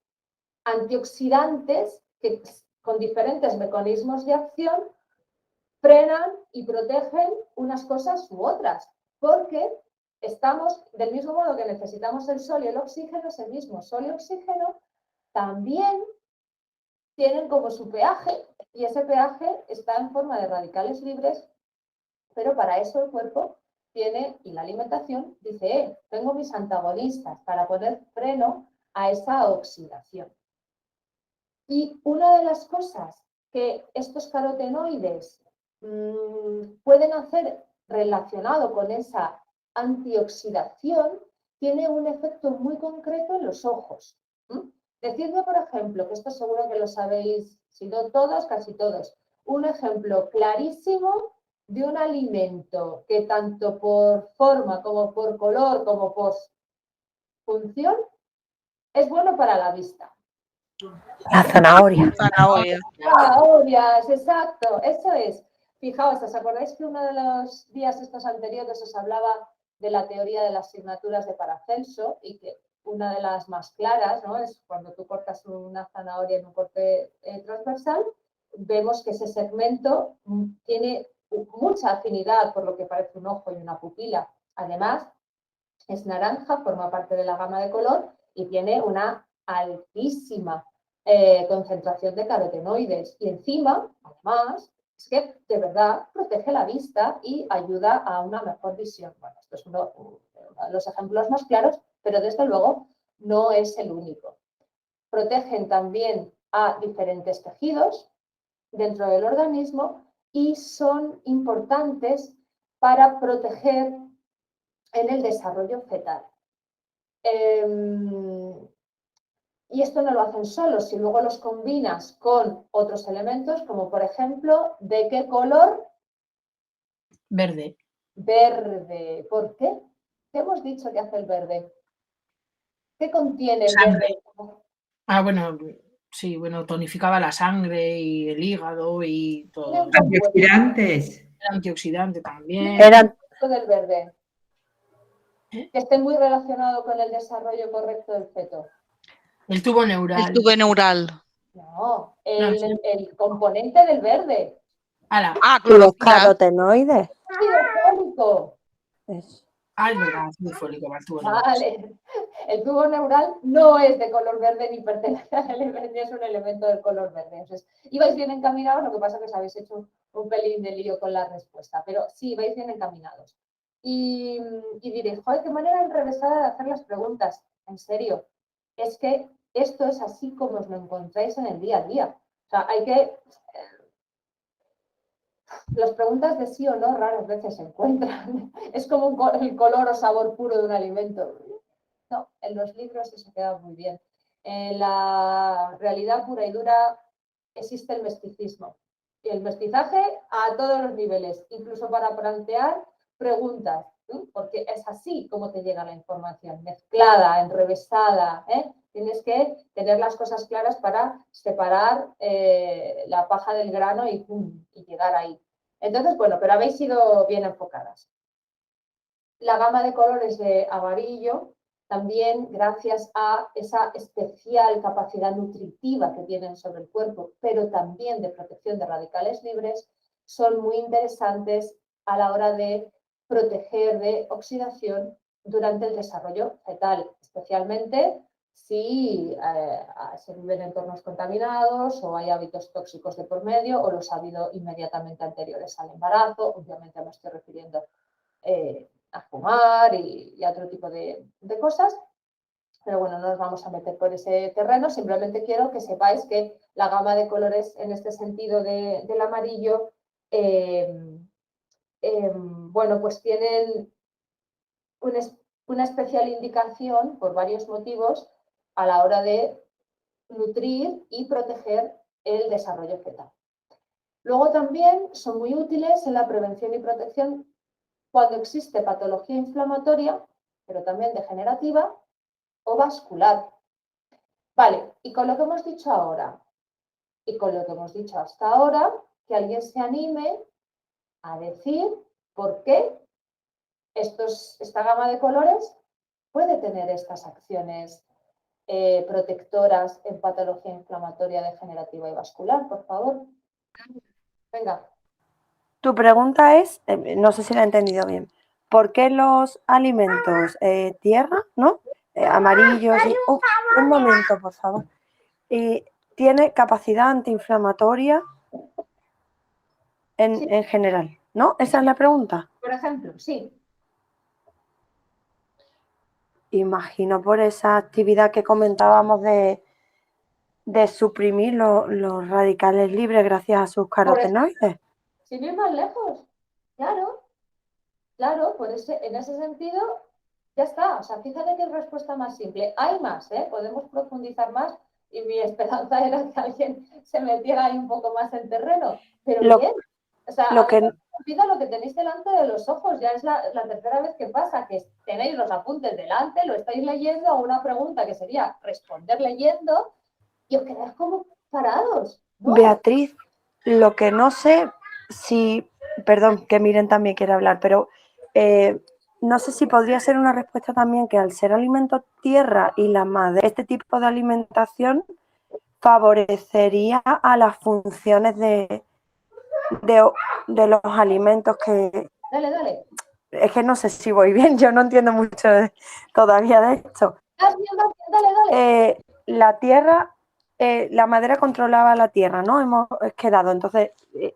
S1: antioxidantes que, con diferentes mecanismos de acción, frenan y protegen unas cosas u otras, porque estamos, del mismo modo que necesitamos el sol y el oxígeno, ese mismo sol y oxígeno también tienen como su pH, y ese pH está en forma de radicales libres, pero para eso el cuerpo tiene, y la alimentación dice, tengo mis antagonistas para poner freno a esa oxidación. Y una de las cosas que estos carotenoides pueden hacer relacionado con esa antioxidación, tiene un efecto muy concreto en los ojos. Decidme, por ejemplo, que esto seguro que lo sabéis, si no todos, casi todos, un ejemplo clarísimo de un alimento que tanto por forma como por color como por función es bueno para la vista.
S3: La zanahoria.
S1: Zanahorias, exacto, eso es. Fijaos, ¿os acordáis que uno de los días estos anteriores os hablaba de la teoría de las asignaturas de Paracelso y que una de las más claras, ¿no?, es cuando tú cortas una zanahoria en un corte transversal, vemos que ese segmento tiene mucha afinidad por lo que parece un ojo y una pupila. Además, es naranja, forma parte de la gama de color y tiene una altísima concentración de carotenoides. Y encima, además, es que de verdad protege la vista y ayuda a una mejor visión. Bueno, esto es uno de los ejemplos más claros, pero desde luego no es el único. Protegen también a diferentes tejidos dentro del organismo y son importantes para proteger en el desarrollo fetal. Y esto no lo hacen solos, si luego los combinas con otros elementos, como por ejemplo, ¿de qué color?
S4: Verde.
S1: Verde. ¿Por qué? ¿Qué hemos dicho que hace el verde? ¿Qué contiene el
S4: Sangre.
S1: verde?
S4: Ah, bueno, sí, bueno, tonificaba la sangre y el hígado y todo.
S9: Antioxidantes.
S4: El antioxidante también.
S3: Eran
S1: Del verde.
S4: ¿Eh?
S1: Que esté muy relacionado con el desarrollo correcto del feto.
S4: El tubo neural.
S6: El tubo neural.
S1: No,
S4: No,
S1: el componente del verde.
S4: Ala.
S3: los
S6: Clorofila.
S3: carotenoides.
S1: Ácido fólico.
S3: Eso.
S4: Ah, es verdad, ácido fólico, el tubo neural.
S1: Vale. El tubo neural no es de color verde ni pertenece al elemento, ni es un elemento del color verde. Entonces, ibais bien encaminados, lo que pasa es que os habéis hecho un pelín de lío con la respuesta, pero sí, vais bien encaminados. Y diréis, joder, qué manera enrevesada de hacer las preguntas. En serio, es que esto es así como os lo encontráis en el día a día. O sea, hay que... Las preguntas de sí o no raras veces se encuentran. Es como el color o sabor puro de un alimento. No, en los libros eso queda muy bien. En la realidad pura y dura existe el mesticismo. Y el mestizaje a todos los niveles, incluso para plantear preguntas, ¿sí? Porque es así como te llega la información, mezclada, enrevesada. Tienes que tener las cosas claras para separar la paja del grano y llegar ahí. Entonces, bueno, pero habéis sido bien enfocadas. La gama de colores de amarillo, también gracias a esa especial capacidad nutritiva que tienen sobre el cuerpo, pero también de protección de radicales libres, son muy interesantes a la hora de proteger de oxidación durante el desarrollo fetal, especialmente si se viven en entornos contaminados o hay hábitos tóxicos de por medio o los ha habido inmediatamente anteriores al embarazo. Obviamente me estoy refiriendo a fumar y a otro tipo de cosas. Pero bueno, no nos vamos a meter por ese terreno, simplemente quiero que sepáis que la gama de colores en este sentido del amarillo, bueno, pues tienen una especial indicación por varios motivos a la hora de nutrir y proteger el desarrollo fetal. Luego también son muy útiles en la prevención y protección cuando existe patología inflamatoria, pero también degenerativa o vascular. Vale, y con lo que hemos dicho ahora y con lo que hemos dicho hasta ahora, que alguien se anime a decir por qué esta gama de colores puede tener estas acciones protectoras en patología inflamatoria degenerativa y vascular, por favor. Venga.
S3: Tu pregunta es, no sé si la he entendido bien, ¿por qué los alimentos tierra, ¿no? Amarillos y... un momento, por favor. Tiene capacidad antiinflamatoria en general, ¿no? ¿Esa es la pregunta?
S1: Por ejemplo, sí.
S3: Imagino por esa actividad que comentábamos de suprimir los radicales libres gracias a sus carotenoides.
S1: Sin ir más lejos, claro, en ese sentido ya está. O sea, fíjate qué respuesta más simple. Hay más, podemos profundizar más y mi esperanza era que alguien se metiera ahí un poco más en terreno. Pero bien, o sea, lo que tenéis delante de los ojos, ya es la tercera vez que pasa, que tenéis los apuntes delante, lo estáis leyendo a una pregunta que sería responder leyendo y os quedáis como parados, ¿no?
S3: Beatriz, lo que no sé si, perdón, que Miren también quiere hablar, pero no sé si podría ser una respuesta también que al ser alimento tierra y la madre, este tipo de alimentación favorecería a las funciones de los alimentos que...
S1: Dale.
S3: Es que no sé si voy bien, yo no entiendo mucho todavía de esto.
S1: Dale.
S3: La tierra, la madera controlaba la tierra, ¿no? Hemos quedado. Entonces,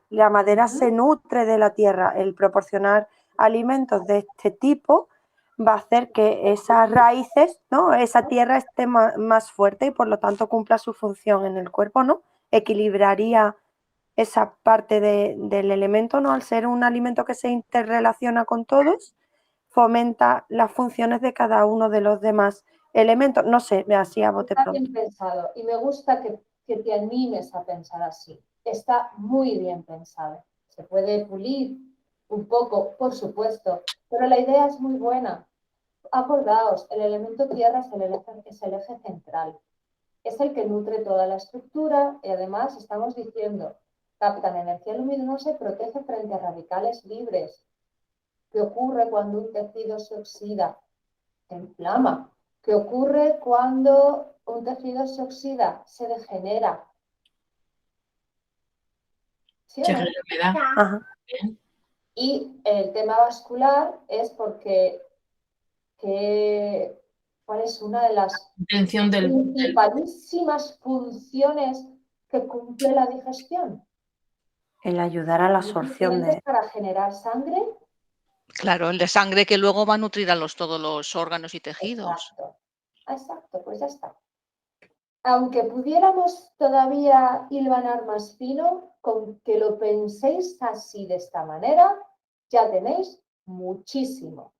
S3: la madera se nutre de la tierra. El proporcionar alimentos de este tipo va a hacer que esas raíces, ¿no? Esa tierra esté más fuerte y por lo tanto cumpla su función en el cuerpo, ¿no? Equilibraría esa parte del elemento, ¿no? Al ser un alimento que se interrelaciona con todos, fomenta las funciones de cada uno de los demás elementos. No sé, así a bote
S1: Está
S3: pronto.
S1: bien pensado y me gusta que te animes a pensar así. Está muy bien pensado. Se puede pulir un poco, por supuesto, pero la idea es muy buena. Acordaos, el elemento tierra es el eje central. Es el que nutre toda la estructura y además estamos diciendo, captan energía luminosa y protege frente a radicales libres. ¿Qué ocurre cuando un tejido se oxida? Se inflama. ¿Qué ocurre cuando un tejido se oxida? Se degenera. ¿Sí o
S4: Se
S1: no?
S4: genera humedad.
S3: Ajá.
S1: Y el tema vascular es porque ¿cuál es una de las
S4: Intención del
S1: principalísimas funciones que cumple la digestión?
S3: El ayudar a la absorción de...
S1: Para generar sangre.
S6: Claro, el de sangre que luego va a nutrir a todos los órganos y tejidos.
S1: Exacto, pues ya está. Aunque pudiéramos todavía hilvanar más fino, con que lo penséis así de esta manera, ya tenéis muchísimo.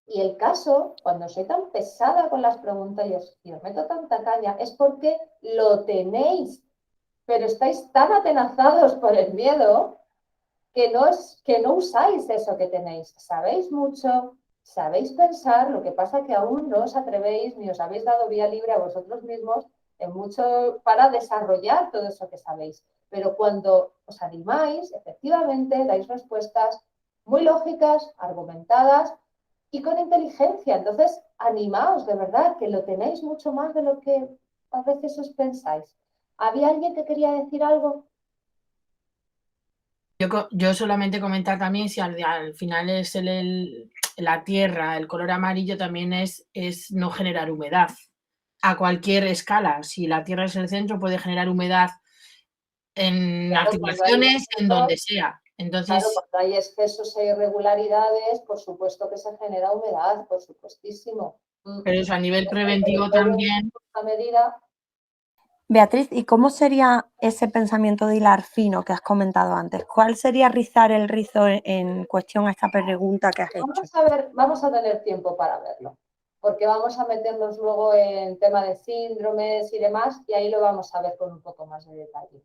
S1: Y el caso, cuando soy tan pesada con las preguntas y os meto tanta caña, es porque lo tenéis, pero estáis tan atenazados por el miedo que no usáis eso que tenéis. Sabéis mucho, sabéis pensar, lo que pasa que aún no os atrevéis ni os habéis dado vía libre a vosotros mismos en mucho para desarrollar todo eso que sabéis. Pero cuando os animáis, efectivamente, dais respuestas muy lógicas, argumentadas y con inteligencia. Entonces, animaos, de verdad, que lo tenéis mucho más de lo que a veces os pensáis. ¿Había alguien que quería decir algo?
S4: Yo solamente comentar también si al final es la tierra, el color amarillo también es no generar humedad a cualquier escala. Si la tierra es el centro, puede generar humedad en
S1: Claro,
S4: articulaciones, en donde sea. Entonces,
S1: claro, cuando hay excesos e irregularidades, por supuesto que se genera humedad, por supuestísimo.
S4: pero eso a nivel preventivo también.
S1: A medida.
S3: Beatriz, ¿y cómo sería ese pensamiento de hilar fino que has comentado antes? ¿Cuál sería rizar el rizo en cuestión a esta pregunta que has hecho?
S1: Vamos a tener tiempo para verlo, porque vamos a meternos luego en tema de síndromes y demás, y ahí lo vamos a ver con un poco más de detalle.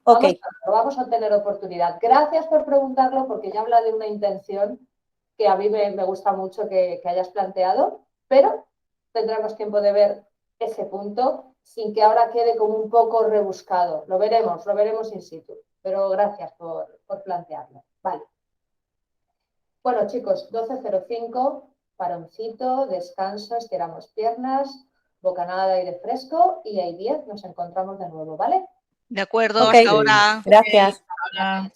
S3: Ok.
S1: Vamos a tener oportunidad. Gracias por preguntarlo, porque ya habla de una intención que a mí me gusta mucho que hayas planteado, pero tendremos tiempo de ver ese punto sin que ahora quede como un poco rebuscado. Lo veremos in situ, pero gracias por plantearlo. Vale. Bueno, chicos, 12:05, paroncito, descanso, estiramos piernas, bocanada de aire fresco y hay 10, nos encontramos de nuevo, ¿vale?
S6: De acuerdo,
S3: Ok.
S6: hasta ahora.
S3: Gracias.
S4: Ahora,